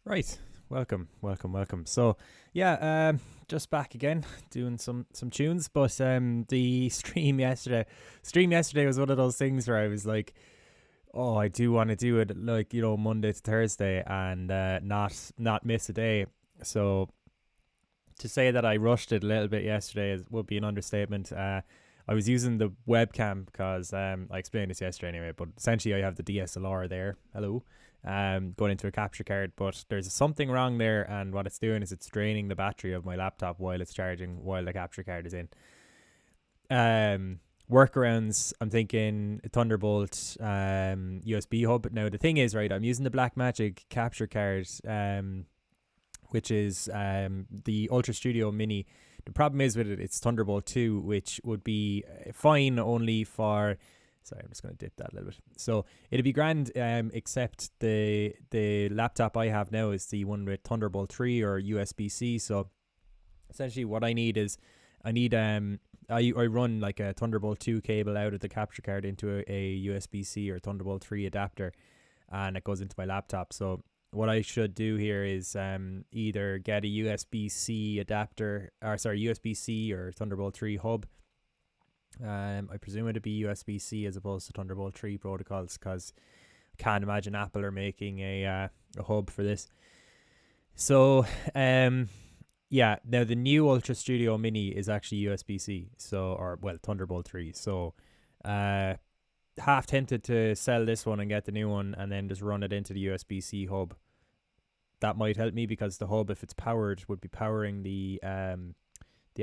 Right. Welcome. So, just back again, doing some tunes. But the stream yesterday was one of those things where I was like, oh, I do want to do it like Monday to Thursday and not miss a day. So to say that I rushed it a little bit yesterday would be an understatement. I was using the webcam because I explained this yesterday anyway, but essentially I have the DSLR there. Hello. Going into a capture card, but there's something wrong there, and what it's doing is it's draining the battery of my laptop while it's charging while the capture card is in. Workarounds, I'm thinking Thunderbolt USB hub. Now the thing is, right, I'm using the Blackmagic capture card, which is the Ultra Studio Mini. The problem is with it, it's Thunderbolt 2, which would be fine only for. Sorry, I'm just going to dip that a little bit. So it'd be grand, except the laptop I have now is the one with Thunderbolt 3 or USB-C. So essentially what I need is I run like a Thunderbolt 2 cable out of the capture card into a USB-C or Thunderbolt 3 adapter, and it goes into my laptop. So what I should do here is either get a USB-C adapter, or sorry, USB-C or Thunderbolt 3 hub. I presume it'd be USB-C as opposed to Thunderbolt 3 protocols, because I can't imagine Apple are making a hub for this. So, now the new Ultra Studio Mini is actually USB-C, Thunderbolt 3. So, half tempted to sell this one and get the new one, and then just run it into the USB-C hub. That might help me because the hub, if it's powered, would be powering the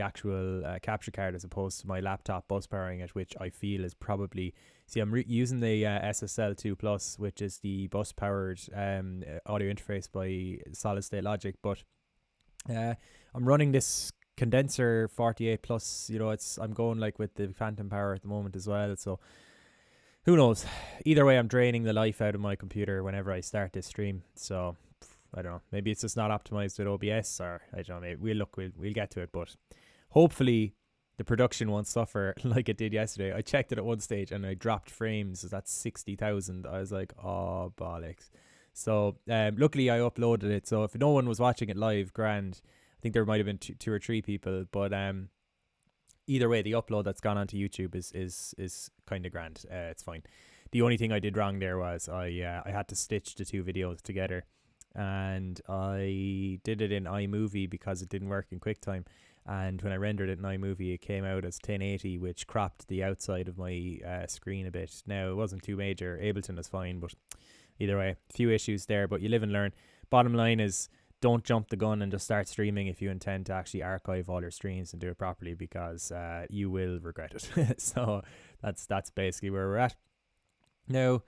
actual capture card as opposed to my laptop bus powering it, which I feel is probably. See, I'm using the SSL2 Plus, which is the bus powered audio interface by Solid State Logic, but I'm running this condenser 48 plus. I'm going like with the phantom power at the moment as well. So who knows? Either way, I'm draining the life out of my computer whenever I start this stream. So I don't know. Maybe it's just not optimized with OBS, or I don't know. Maybe we'll get to it, but hopefully the production won't suffer like it did yesterday. I checked it at one stage and I dropped frames. So that's 60,000. I was like, oh bollocks. So luckily I uploaded it. So if no one was watching it live, grand. I think there might have been two or three people, but either way, the upload that's gone onto YouTube is kind of grand. It's fine. The only thing I did wrong there was I had to stitch the two videos together. And I did it in iMovie because it didn't work in QuickTime. And when I rendered it in iMovie, it came out as 1080, which cropped the outside of my screen a bit. Now, it wasn't too major. Ableton is fine, but either way, a few issues there. But you live and learn. Bottom line is, don't jump the gun and just start streaming if you intend to actually archive all your streams and do it properly, because you will regret it. So that's basically where we're at. Now,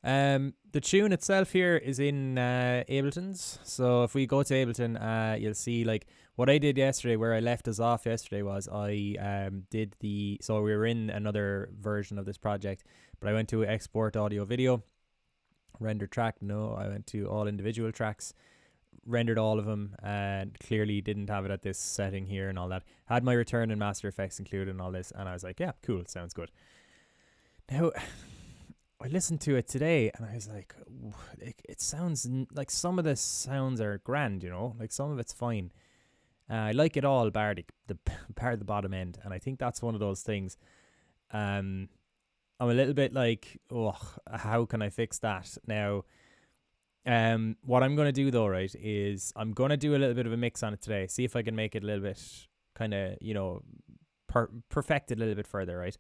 the tune itself here is in Ableton's. So if we go to Ableton, you'll see like what I did yesterday, where I left us off yesterday was I so we were in another version of this project, but I went to export audio video, render track. No, I went to all individual tracks, rendered all of them, and clearly didn't have it at this setting here and all that. Had my return and master effects included and all this, and I was like, yeah, cool, sounds good. Now, I listened to it today and I was like, it sounds like some of the sounds are grand, like some of it's fine. I like it all, bar the bottom end, and I think that's one of those things. I'm a little bit like, oh, how can I fix that now? What I'm gonna do though, right, is I'm gonna do a little bit of a mix on it today. See if I can make it a little bit kind of, perfect it a little bit further, right?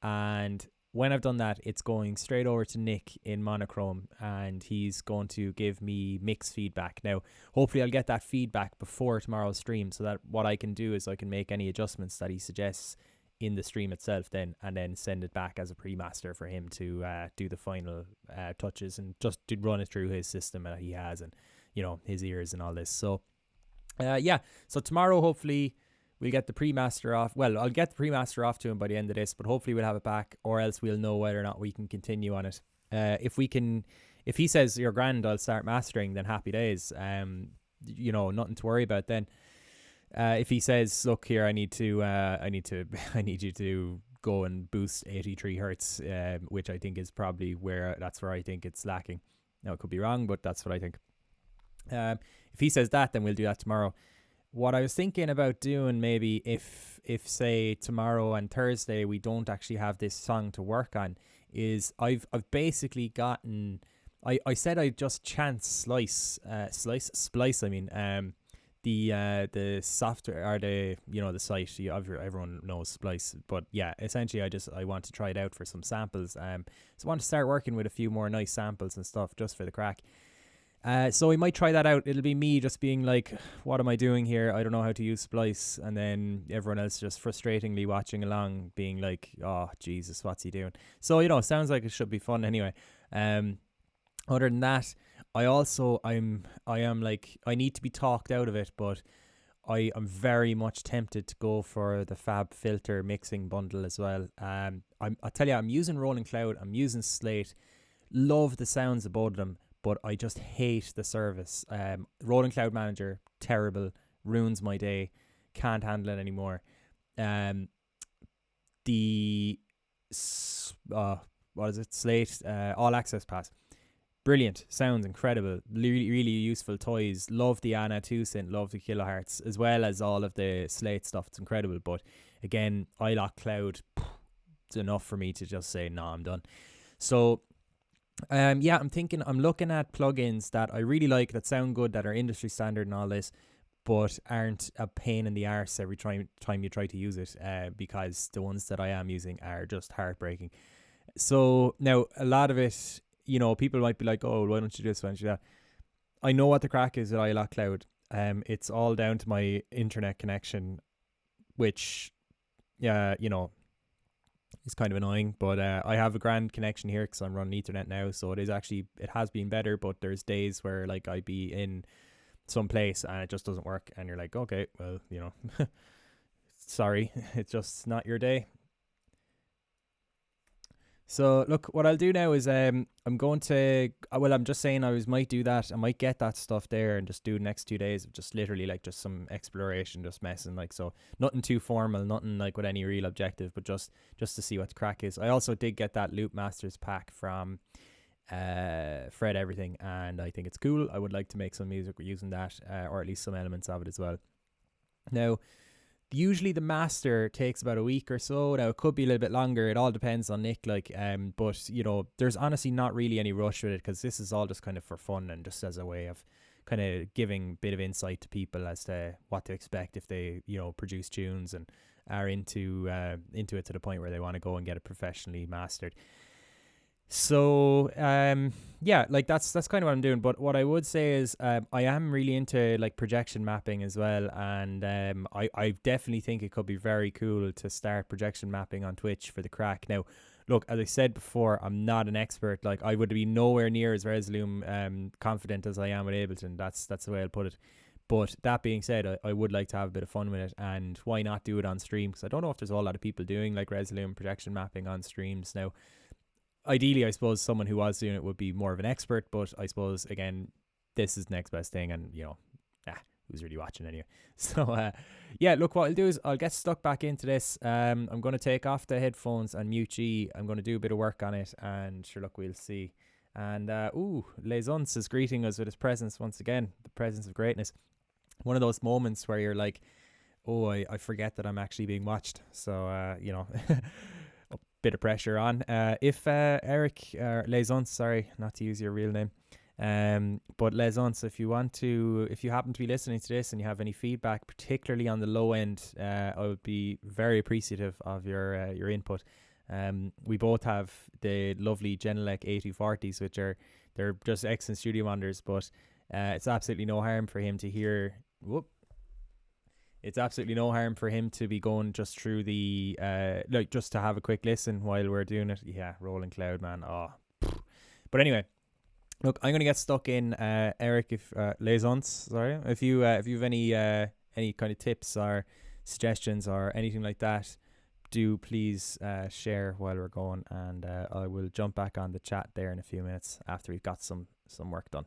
And when I've done that, it's going straight over to Nick in Monochrome, and he's going to give me mix feedback. Now, hopefully I'll get that feedback before tomorrow's stream, so that what I can do is I can make any adjustments that he suggests in the stream itself then, and then send it back as a pre-master for him to do the final touches and just to run it through his system that he has, and, his ears and all this. So, so tomorrow, hopefully, we'll get the pre-master off. Well, I'll get the pre-master off to him by the end of this, but hopefully we'll have it back, or else we'll know whether or not we can continue on it. If he says you're grand, I'll start mastering, then happy days. Nothing to worry about then. If he says, look here, I need you to go and boost 83 hertz, which I think is probably that's where I think it's lacking. Now, it could be wrong, but that's what I think. If he says that, then we'll do that tomorrow. What I was thinking about doing, maybe if say tomorrow and Thursday we don't actually have this song to work on, is I've basically gotten. I said I'd just chance splice. I mean, the software, or the, you know, the site. Everyone knows Splice, but yeah, essentially I want to try it out for some samples. So I want to start working with a few more nice samples and stuff just for the crack. So we might try that out. It'll be me just being like, what am I doing here? I don't know how to use Splice. And then everyone else just frustratingly watching along, being like, oh, Jesus, what's he doing? So, you know, sounds like it should be fun anyway. Other than that, I am like, I need to be talked out of it, but I am very much tempted to go for the Fab Filter mixing bundle as well. I tell you, I'm using Rolling Cloud, I'm using Slate, love the sounds of both of them, but I just hate the service. Rolling Cloud Manager, terrible, ruins my day, can't handle it anymore. What is it? Slate All Access Pass, brilliant, sounds incredible, really useful toys. Love the Anna 2 synth, love the kilohertz, as well as all of the Slate stuff. It's incredible, but again, iLock Cloud, it's enough for me to just say, no, I'm done. So I'm looking at plugins that I really like, that sound good, that are industry standard and all this, but aren't a pain in the arse every time you try to use it, because the ones that I am using are just heartbreaking. So now, a lot of it, you know, people might be like, oh, why don't you do this, why don't you do that? I know what the crack is with iLock Cloud. It's all down to my internet connection, which, you know, is kind of annoying, but I have a grand connection here because I'm running Ethernet now, so it has been better, but there's days where like I'd be in some place and it just doesn't work, and you're like, okay, well, you know, sorry, it's just not your day. So look, what I'll do now is I'm just saying might do that. I might get that stuff there and just do the next 2 days of just literally like just some exploration, just messing, like, so nothing too formal, nothing like with any real objective, but just to see what the crack is. I also did get that Loop Masters pack from Fred Everything, and I think it's cool. I would like to make some music using that, or at least some elements of it as well. Now, usually the master takes about a week or so. Now, it could be a little bit longer. It all depends on Nick, like, but you know, there's honestly not really any rush with it, because this is all just kind of for fun and just as a way of kind of giving a bit of insight to people as to what to expect if they, you know, produce tunes and are into it to the point where they want to go and get it professionally mastered. So like that's kind of what I'm doing. But what I would say is I am really into like projection mapping as well, and I definitely think it could be very cool to start projection mapping on Twitch for the crack. Now, look, as I said before, I'm not an expert. Like, I would be nowhere near as Resolume confident as I am with Ableton. That's the way I'll put it. But that being said, I would like to have a bit of fun with it, and why not do it on stream? Because I don't know if there's a whole lot of people doing like Resolume projection mapping on streams now. Ideally, I suppose someone who was doing it would be more of an expert, but I suppose, again, this is the next best thing, and, you know, who's really watching anyway? So, look, what I'll do is I'll get stuck back into this. I'm going to take off the headphones and mute G. I'm going to do a bit of work on it, and sure, look, we'll see. And, Les Uns is greeting us with his presence once again, the presence of greatness. One of those moments where you're like, oh, I forget that I'm actually being watched. So, you know... bit of pressure on. If Eric, Les Uns, sorry, not to use your real name, but Les Uns, if you happen to be listening to this and you have any feedback, particularly on the low end, I would be very appreciative of your input. We both have the lovely Genelec A240s, which they're just excellent studio monitors, but it's absolutely no harm for him to hear. It's absolutely no harm for him to be going just through the just to have a quick listen while we're doing it. Yeah, Rolling Cloud, man. Oh, but anyway, look, I'm gonna get stuck in. Eric, if Les Uns, sorry, if you have any kind of tips or suggestions or anything like that, do please share while we're going, and I will jump back on the chat there in a few minutes after we've got some work done.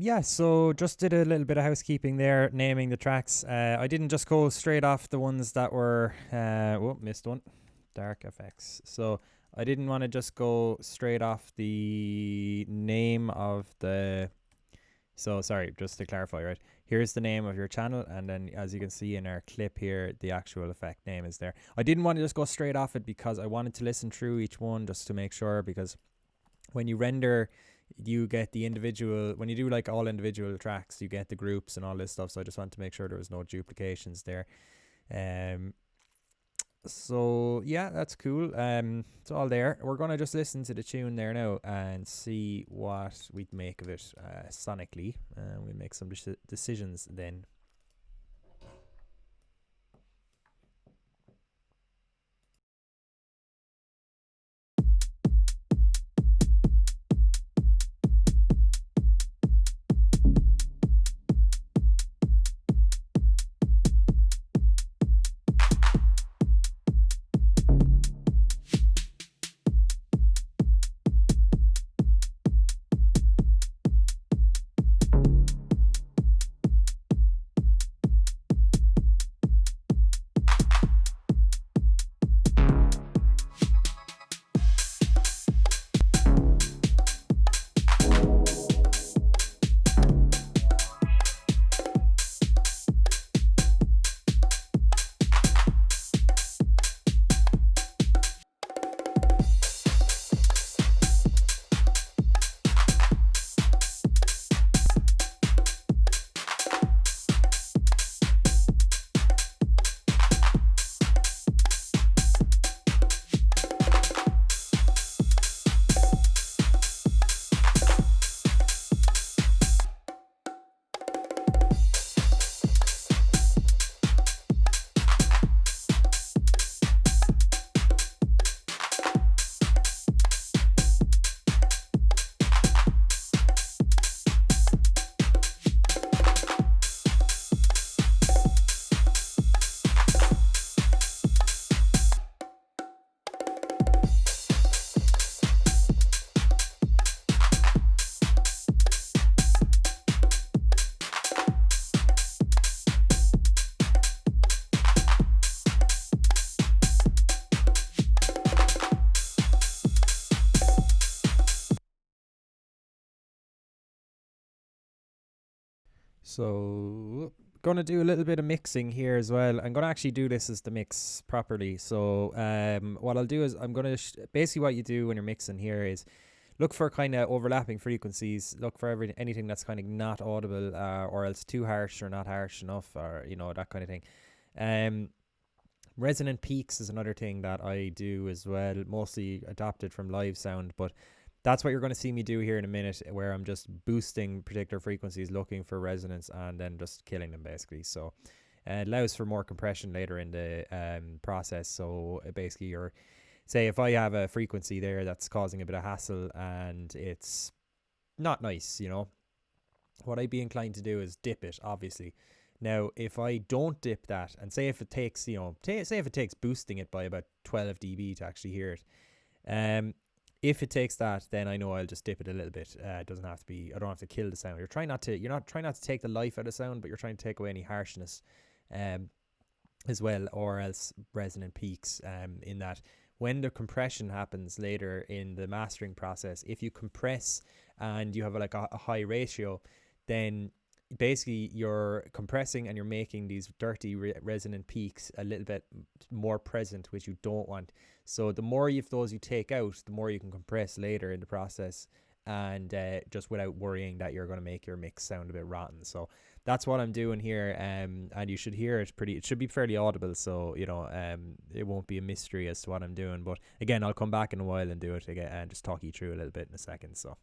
Yeah, so just did a little bit of housekeeping there, naming the tracks. I didn't just go straight off the ones that were, missed one, Dark FX. So I didn't want to just go straight off the name of the, so sorry, just to clarify, right? Here's the name of your channel, and then as you can see in our clip here, the actual effect name is there. I didn't want to just go straight off it because I wanted to listen through each one just to make sure, because when you render, you get the individual, when you do like all individual tracks, you get the groups and all this stuff. So I just wanted to make sure there was no duplications there. So yeah, that's cool. It's all there. We're gonna just listen to the tune there now and see what we'd make of it sonically. We'll make some decisions then. So gonna do a little bit of mixing here as well. I'm gonna actually do this as the mix properly. So what I'll do is I'm gonna basically what you do when you're mixing here is look for kind of overlapping frequencies. Look for anything that's kind of not audible, or else too harsh or not harsh enough, or that kind of thing. Um, Resonant peaks is another thing that I do as well, mostly adapted from live sound, but that's what you're going to see me do here in a minute, where I'm just boosting particular frequencies, looking for resonance, and then just killing them basically. So it allows for more compression later in the process. So basically, say if I have a frequency there that's causing a bit of hassle and it's not nice, what I'd be inclined to do is dip it, obviously. Now, if I don't dip that, and say if it takes, say if it takes boosting it by about 12 dB to actually hear it, if it takes that, then I know I'll just dip it a little bit. It doesn't have to be, I don't have to kill the sound. You're not trying not to take the life out of sound, but you're trying to take away any harshness, as well, or else resonant peaks, in that when the compression happens later in the mastering process, if you compress and you have a high ratio, then basically you're compressing and you're making these dirty resonant peaks a little bit more present, which you don't want. So the more of those you take out, the more you can compress later in the process, and just without worrying that you're going to make your mix sound a bit rotten. So that's what I'm doing here, and you should hear it it should be fairly audible, so it won't be a mystery as to what I'm doing. But again, I'll come back in a while and do it again and just talk you through a little bit in a second. So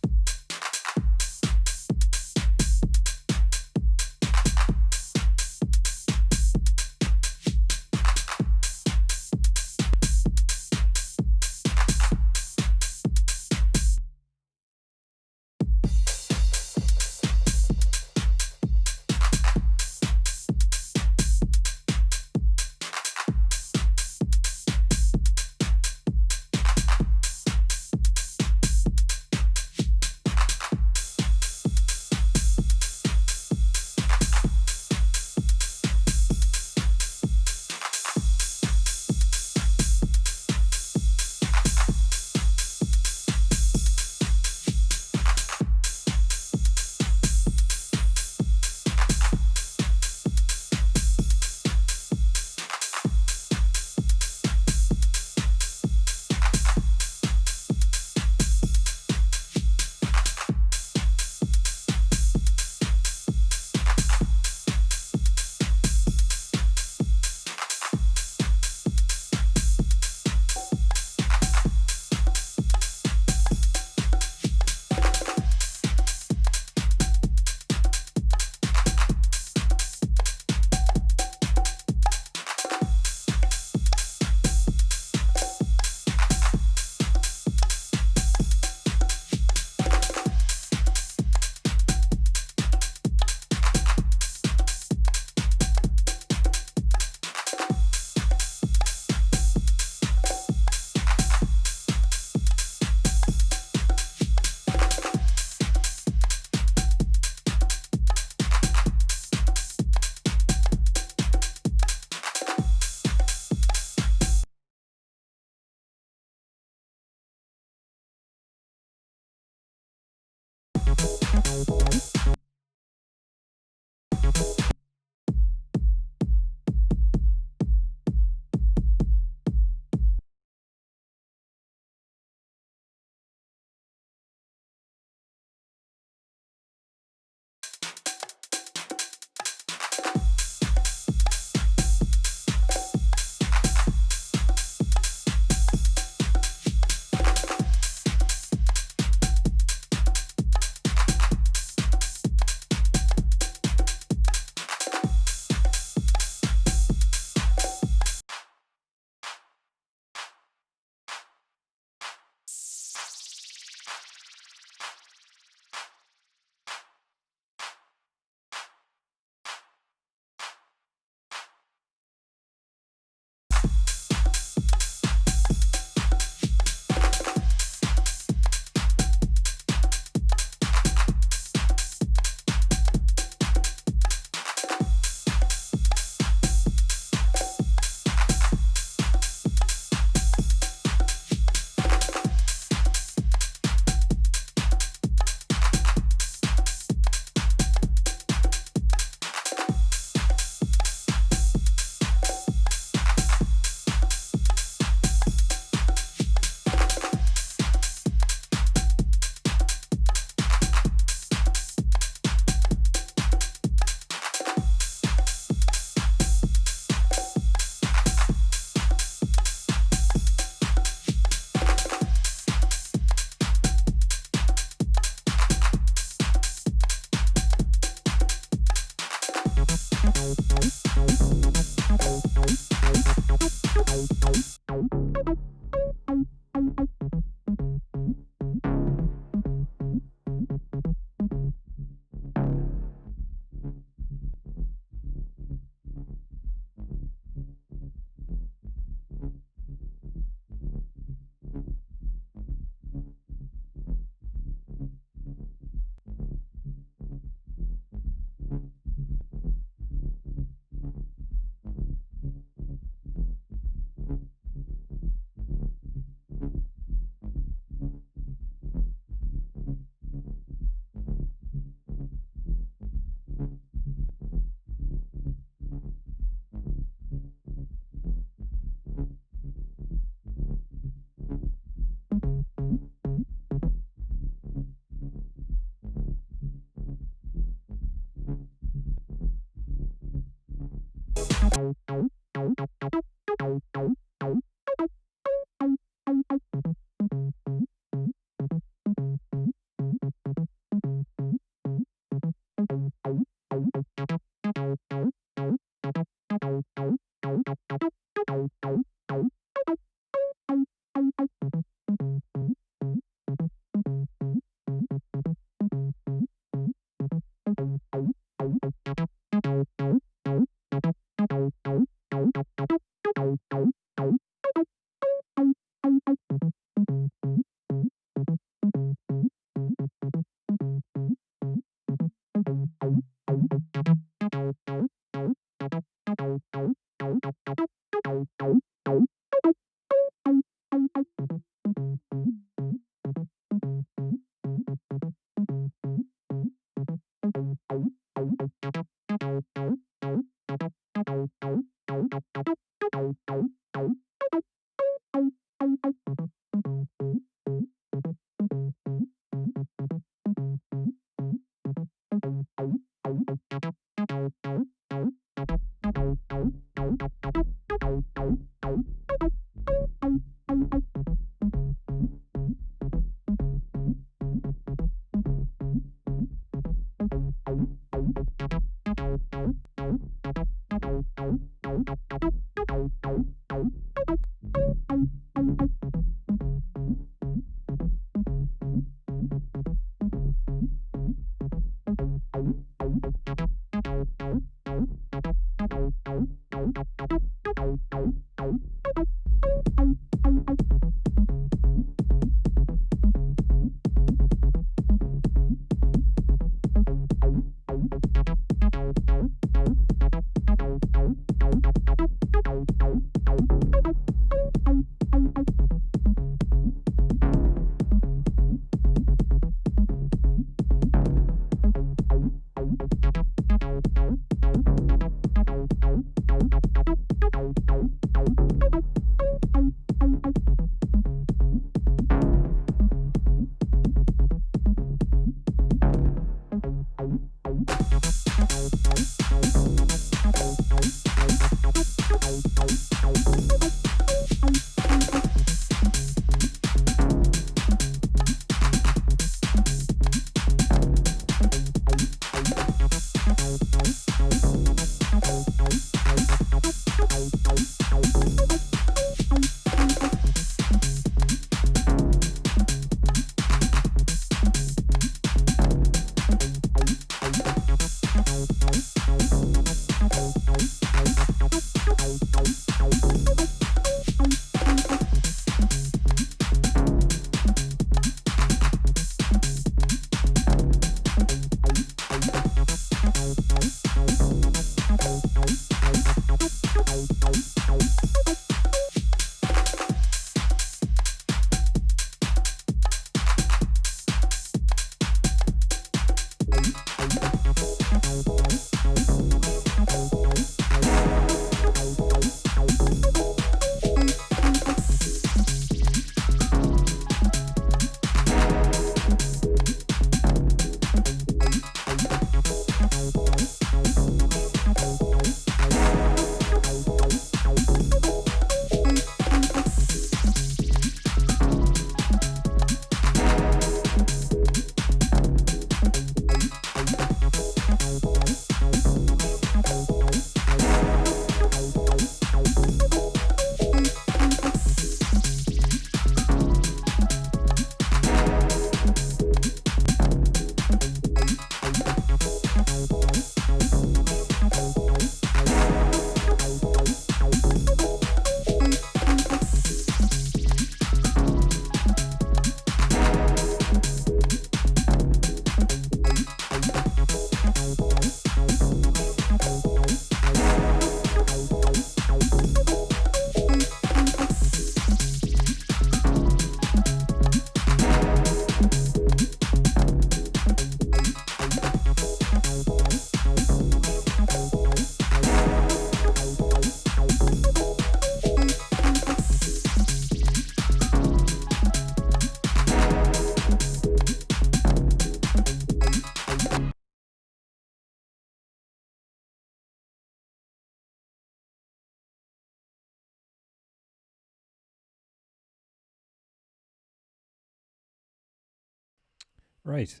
Right.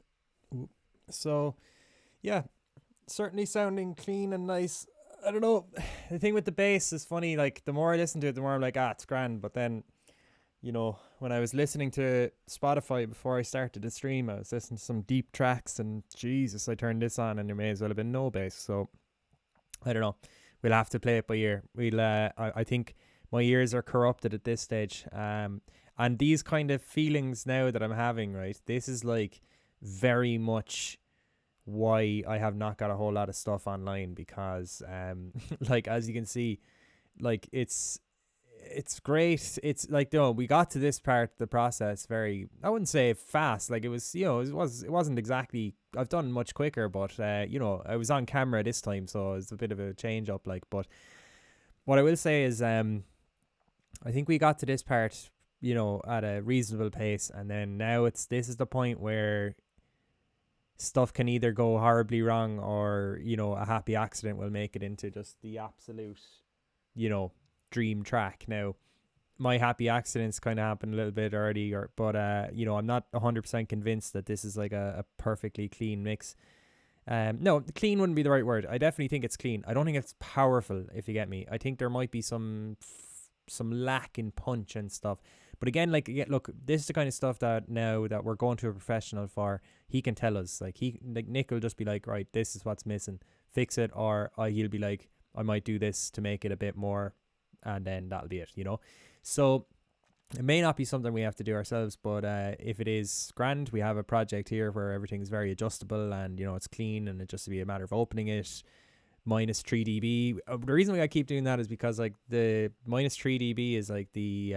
So, yeah, certainly sounding clean and nice. I don't know. The thing with the bass is funny. Like, the more I listen to it, the more I'm like, it's grand. But then, when I was listening to Spotify before I started the stream, I was listening to some deep tracks, and Jesus, I turned this on, and there may as well have been no bass. So, I don't know. We'll have to play it by ear. I think my ears are corrupted at this stage. And these kind of feelings now that I'm having, right? This is like very much why I have not got a whole lot of stuff online, because like, as you can see, like it's great. It's like, we got to this part of the process very, I wouldn't say fast, like it was, it wasn't exactly, I've done much quicker, but I was on camera this time, so it's a bit of a change up, like. But what I will say is I think we got to this part at a reasonable pace, and then now this is the point where stuff can either go horribly wrong, or a happy accident will make it into just the absolute dream track. Now, my happy accidents kind of happened a little bit earlier, but I'm not 100% convinced that this is like a perfectly clean mix. No, clean wouldn't be the right word. I definitely think it's clean. I don't think it's powerful, if you get me. I think there might be some lack in punch and stuff. But again, like, look, this is the kind of stuff that now that we're going to a professional for, he can tell us. Like, Nick will just be like, right, this is what's missing, fix it. Or he'll be like, I might do this to make it a bit more, and then that'll be it, So it may not be something we have to do ourselves, but if it is, grand. We have a project here where everything's very adjustable, and it's clean, and it just be a matter of opening it. Minus 3 dB. The reason why I keep doing that is because, like, the minus 3 dB is like the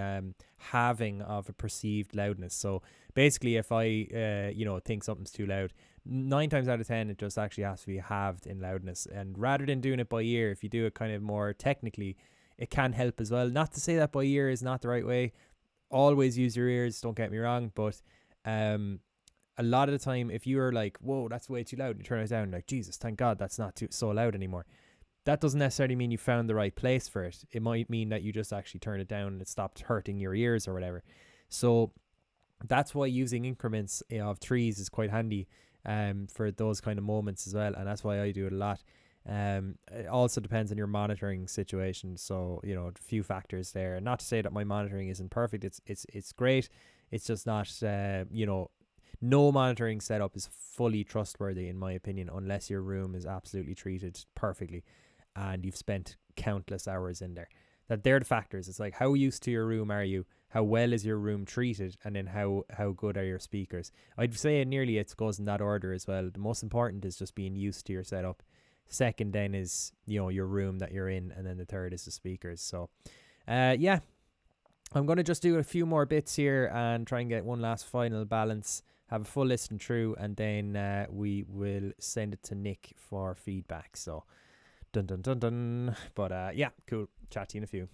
halving of a perceived loudness. So basically, if I think something's too loud, 9 times out of 10 it just actually has to be halved in loudness. And rather than doing it by ear, if you do it kind of more technically, it can help as well. Not to say that by ear is not the right way. Always use your ears, don't get me wrong, but a lot of the time, if you're like, whoa, that's way too loud, and you turn it down, like, Jesus, thank God that's not so loud anymore. That doesn't necessarily mean you found the right place for it. It might mean that you just actually turned it down and it stopped hurting your ears or whatever. So that's why using increments of 3s is quite handy for those kind of moments as well. And that's why I do it a lot. It also depends on your monitoring situation. So, a few factors there. Not to say that my monitoring isn't perfect. It's great. It's just not, no monitoring setup is fully trustworthy, in my opinion, unless your room is absolutely treated perfectly and you've spent countless hours in there. They're the factors. It's like, how used to your room are you? How well is your room treated? And then how good are your speakers? I'd say nearly it goes in that order as well. The most important is just being used to your setup. Second then is, your room that you're in. And then the third is the speakers. So, yeah, I'm going to just do a few more bits here and try and get one last final balance. Have a full listen through, and then we will send it to Nick for feedback. So, dun dun dun dun. But yeah, cool. Chat to you in a few.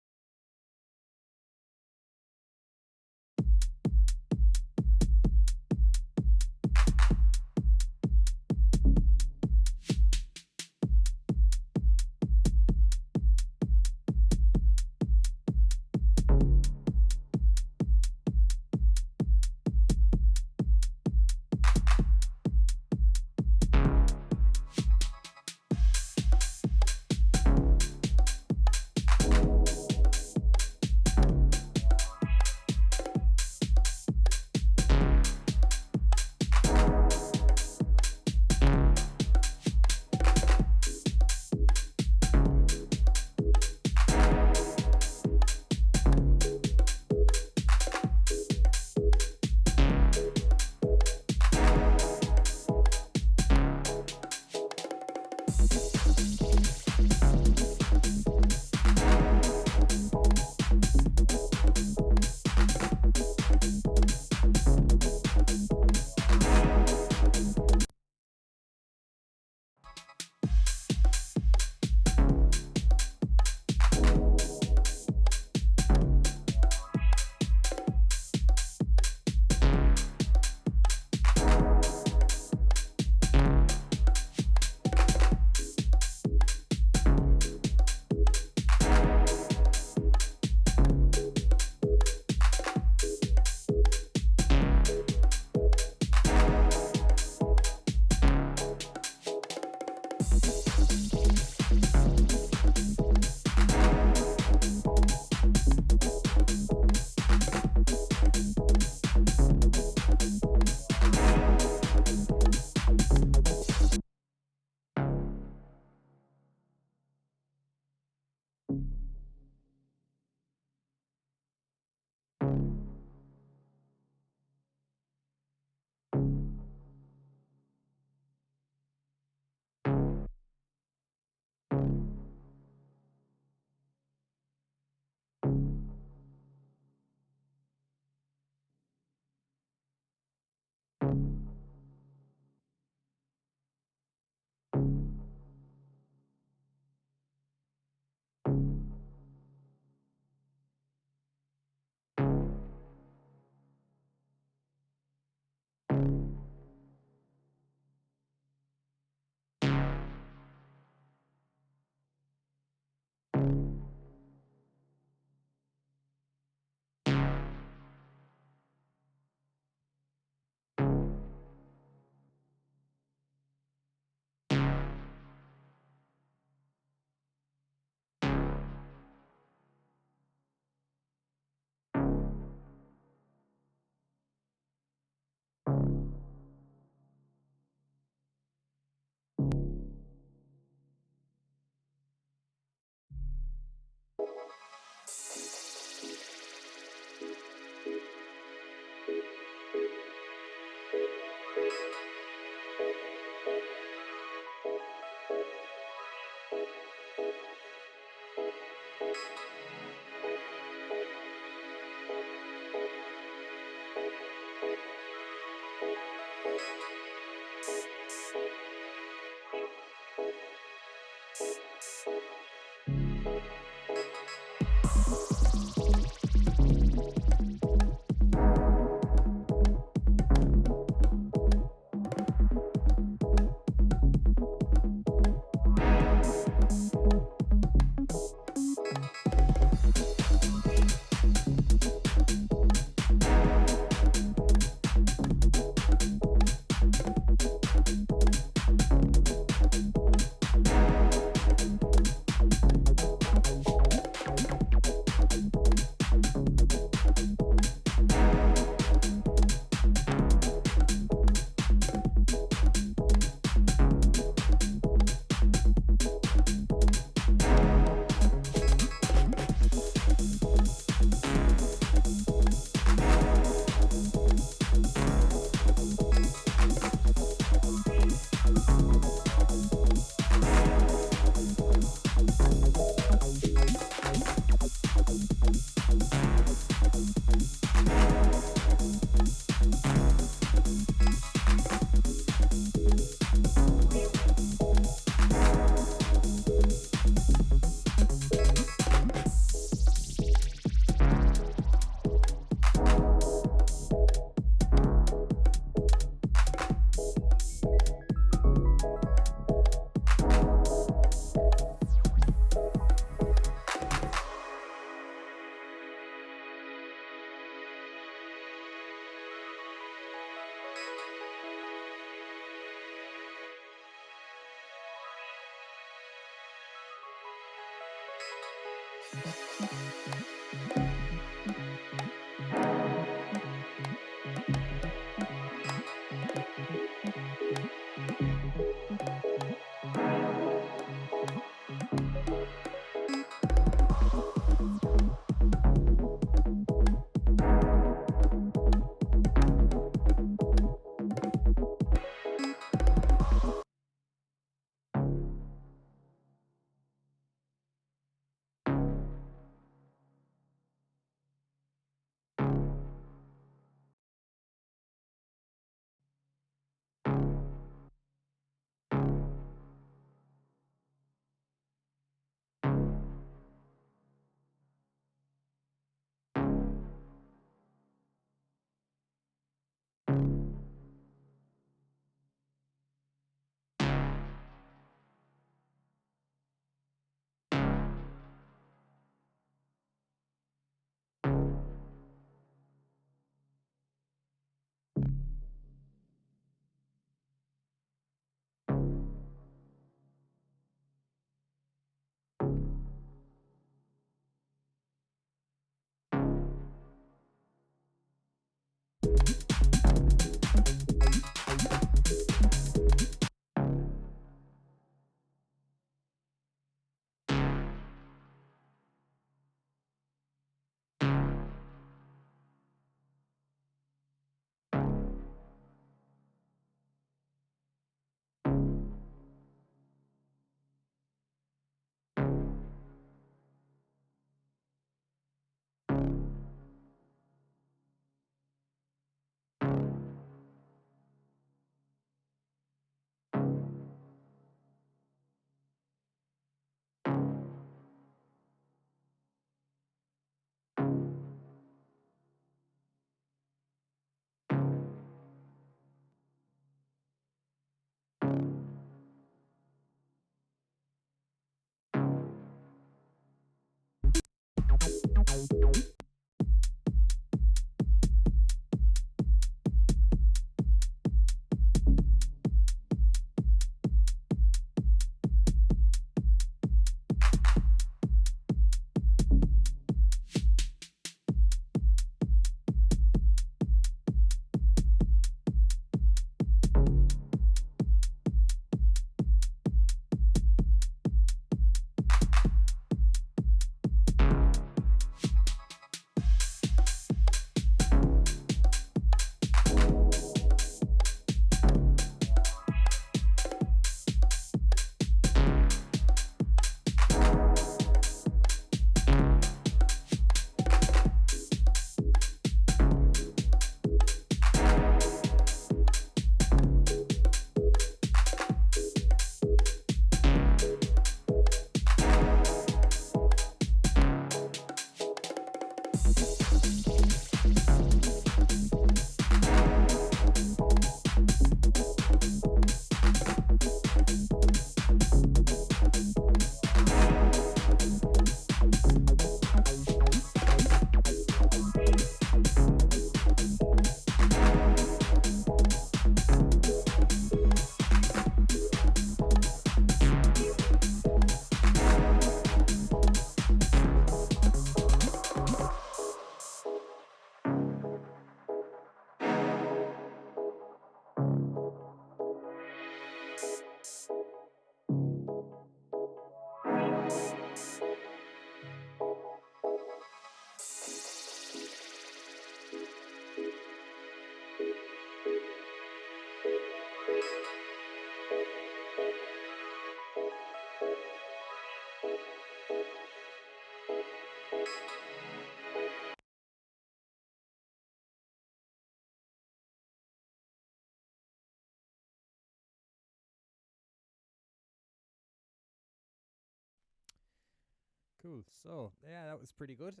Cool. So yeah, that was pretty good.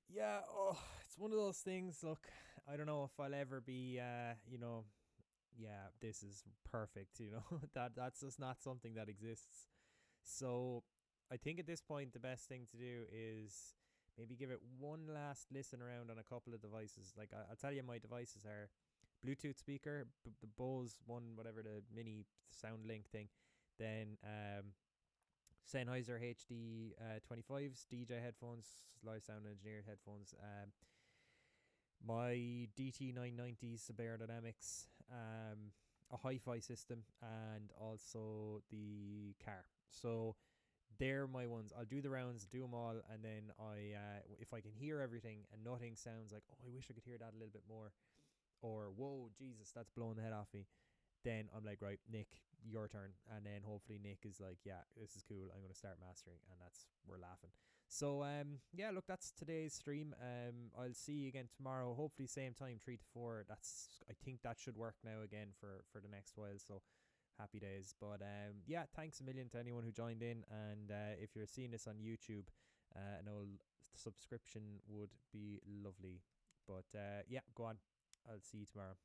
Yeah. Oh, it's one of those things. Look, I don't know if I'll ever be. Yeah, this is perfect. That's just not something that exists. So I think at this point the best thing to do is maybe give it one last listen around on a couple of devices. Like I'll tell you, my devices are Bluetooth speaker, the Bose one, whatever the mini sound link thing. Then Sennheiser HD 25s, DJ headphones, live sound engineered headphones. My DT 990 Saber Dynamics, a hi-fi system, and also the car. So they're my ones. I'll do the rounds, do them all, and then if I can hear everything and nothing sounds like, oh, I wish I could hear that a little bit more, or whoa, Jesus, that's blowing the head off me, then I'm like, right, Nick, your turn. And then hopefully Nick is like, yeah, this is cool, I'm going to start mastering. And we're laughing. So yeah, look, that's today's stream. I'll see you again tomorrow, hopefully same time, 3 to 4. I think that should work now again for the next while. So happy days. But yeah, thanks a million to anyone who joined in. And if you're seeing this on YouTube, an old subscription would be lovely. But yeah, go on, I'll see you tomorrow.